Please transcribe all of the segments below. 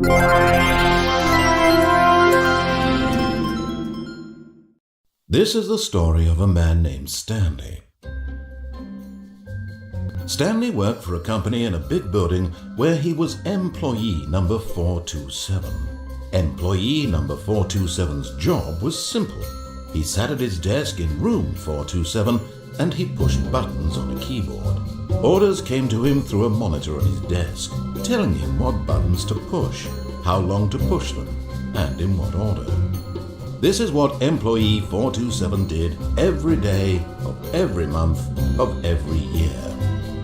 This is the story of a man named Stanley. Stanley worked for a company in a big building where he was employee number 427. Employee number 427's job was simple. He sat at his desk in room 427 and he pushed buttons on a keyboard. Orders came to him through a monitor on his desk, telling him what buttons to push, how long to push them, and in what order. This is what employee 427 did every day of every month of every year.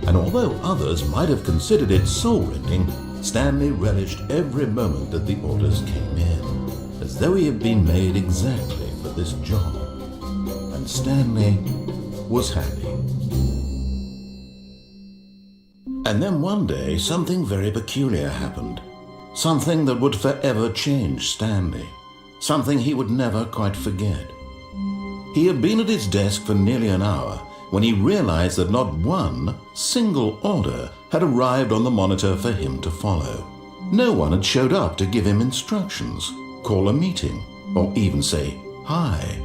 And although others might have considered it soul-rending, Stanley relished every moment that the orders came in, as though he had been made exactly for this job. And Stanley was happy. And then one day, something very peculiar happened. Something that would forever change Stanley. Something he would never quite forget. He had been at his desk for nearly an hour when he realized that not one single order had arrived on the monitor for him to follow. No one had showed up to give him instructions, call a meeting, or even say hi.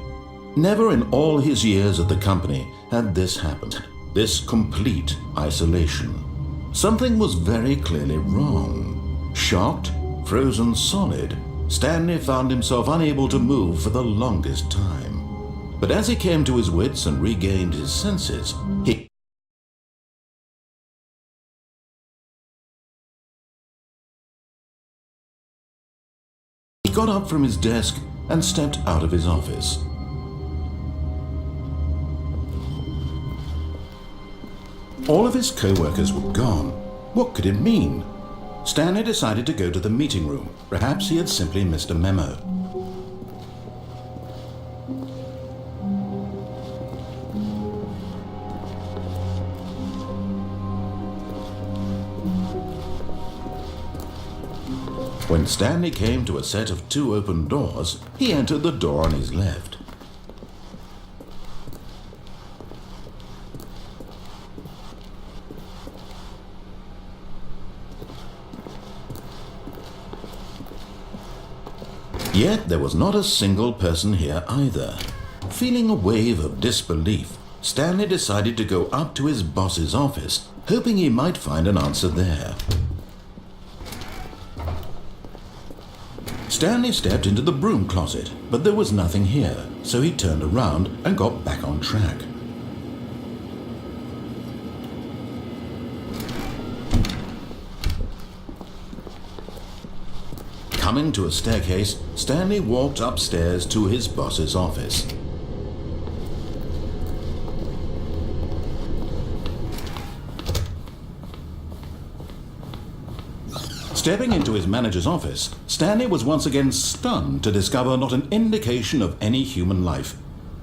Never in all his years at the company had this happened, this complete isolation. Something was very clearly wrong. Shocked, frozen solid, Stanley found himself unable to move for the longest time. But as he came to his wits and regained his senses, he got up from his desk and stepped out of his office. All of his co-workers were gone. What could it mean? Stanley decided to go to the meeting room. Perhaps he had simply missed a memo. When Stanley came to a set of 2 open doors, he entered the door on his left. Yet there was not a single person here either. Feeling a wave of disbelief, Stanley decided to go up to his boss's office, hoping he might find an answer there. Stanley stepped into the broom closet, but there was nothing here, so he turned around and got back on track. Coming to a staircase, Stanley walked upstairs to his boss's office. Stepping into his manager's office, Stanley was once again stunned to discover not an indication of any human life.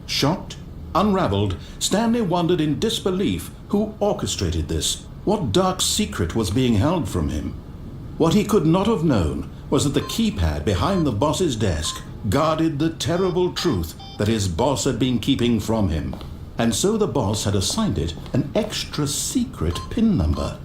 Shocked, unraveled, Stanley wondered in disbelief who orchestrated this, what dark secret was being held from him. What he could not have known was that the keypad behind the boss's desk guarded the terrible truth that his boss had been keeping from him. And so the boss had assigned it an extra secret PIN number,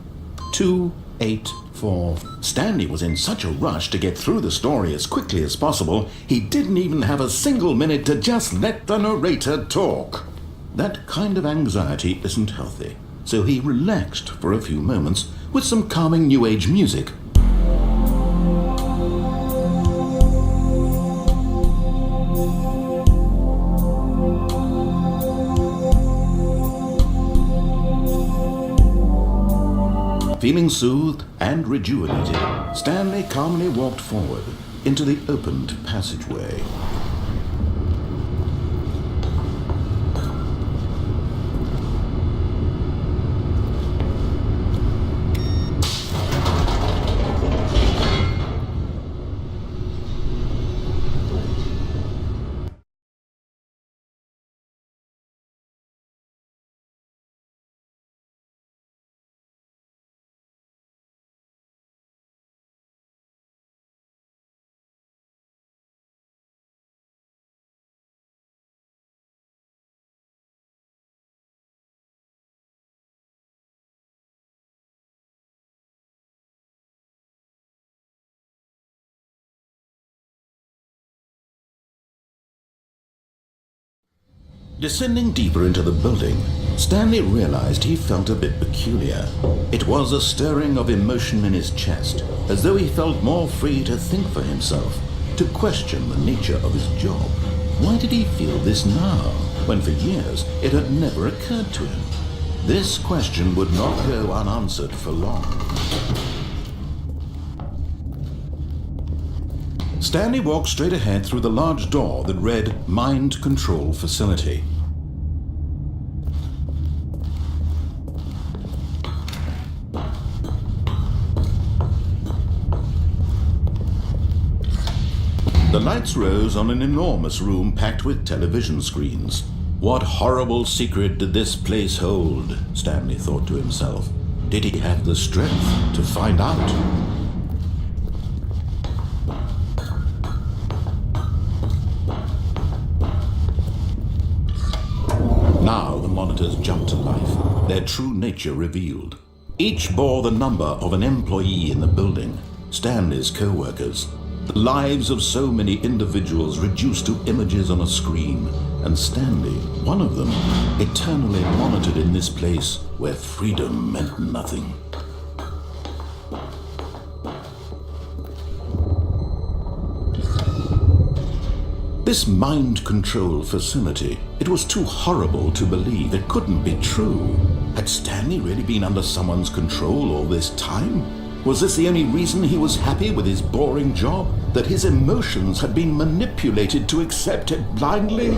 284. Stanley was in such a rush to get through the story as quickly as possible, he didn't even have a single minute to just let the narrator talk. That kind of anxiety isn't healthy, so he relaxed for a few moments with some calming New Age music. Feeling soothed and rejuvenated, Stanley calmly walked forward into the opened passageway. Descending deeper into the building, Stanley realized he felt a bit peculiar. It was a stirring of emotion in his chest, as though he felt more free to think for himself, to question the nature of his job. Why did he feel this now, when for years it had never occurred to him? This question would not go unanswered for long. Stanley walked straight ahead through the large door that read Mind Control Facility. The lights rose on an enormous room packed with television screens. What horrible secret did this place hold? Stanley thought to himself. Did he have the strength to find out? Now the monitors jumped to life, their true nature revealed. Each bore the number of an employee in the building, Stanley's co-workers. The lives of so many individuals reduced to images on a screen, and Stanley, one of them, eternally monitored in this place where freedom meant nothing. This mind control facility, it was too horrible to believe. It couldn't be true. Had Stanley really been under someone's control all this time? Was this the only reason he was happy with his boring job? That his emotions had been manipulated to accept it blindly?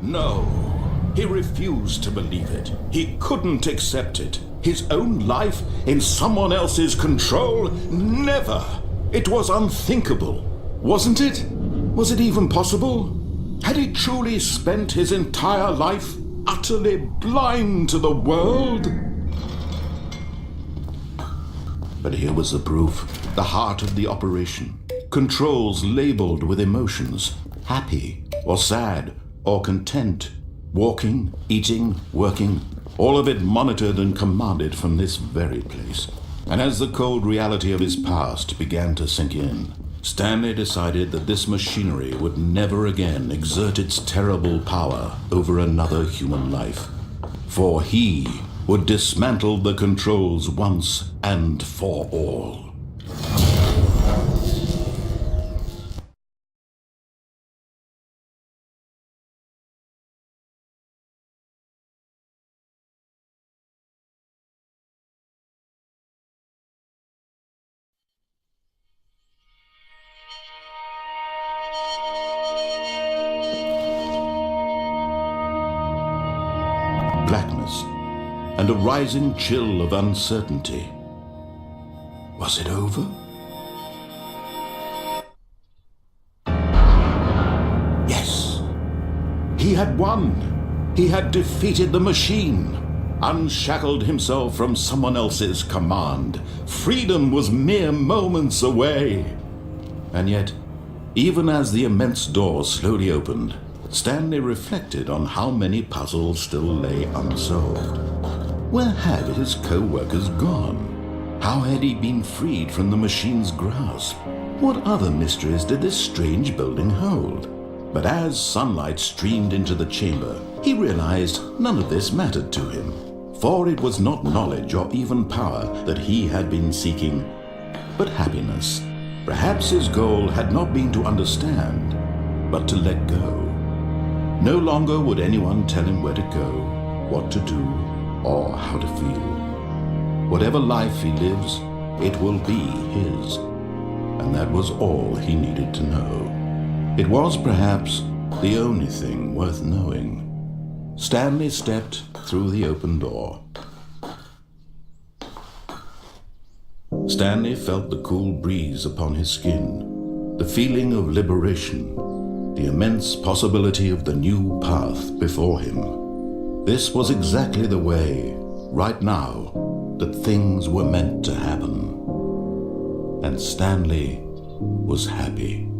No, he refused to believe it. He couldn't accept it. His own life in someone else's control? Never! It was unthinkable, wasn't it? Was it even possible? Had he truly spent his entire life utterly blind to the world? But here was the proof, the heart of the operation. Controls labeled with emotions, happy or sad or content, walking, eating, working, all of it monitored and commanded from this very place. And as the cold reality of his past began to sink in, Stanley decided that this machinery would never again exert its terrible power over another human life. For he would dismantle the controls once and for all. Blackness and a rising chill of uncertainty. Was it over? Yes. He had won. He had defeated the machine, unshackled himself from someone else's command. Freedom was mere moments away. And yet, even as the immense door slowly opened, Stanley reflected on how many puzzles still lay unsolved. Where had his co-workers gone? How had he been freed from the machine's grasp? What other mysteries did this strange building hold? But as sunlight streamed into the chamber, he realized none of this mattered to him. For it was not knowledge or even power that he had been seeking, but happiness. Perhaps his goal had not been to understand, but to let go. No longer would anyone tell him where to go, what to do, or how to feel. Whatever life he lives, it will be his. And that was all he needed to know. It was perhaps the only thing worth knowing. Stanley stepped through the open door. Stanley felt the cool breeze upon his skin, the feeling of liberation, the immense possibility of the new path before him. This was exactly the way, right now, that things were meant to happen. And Stanley was happy.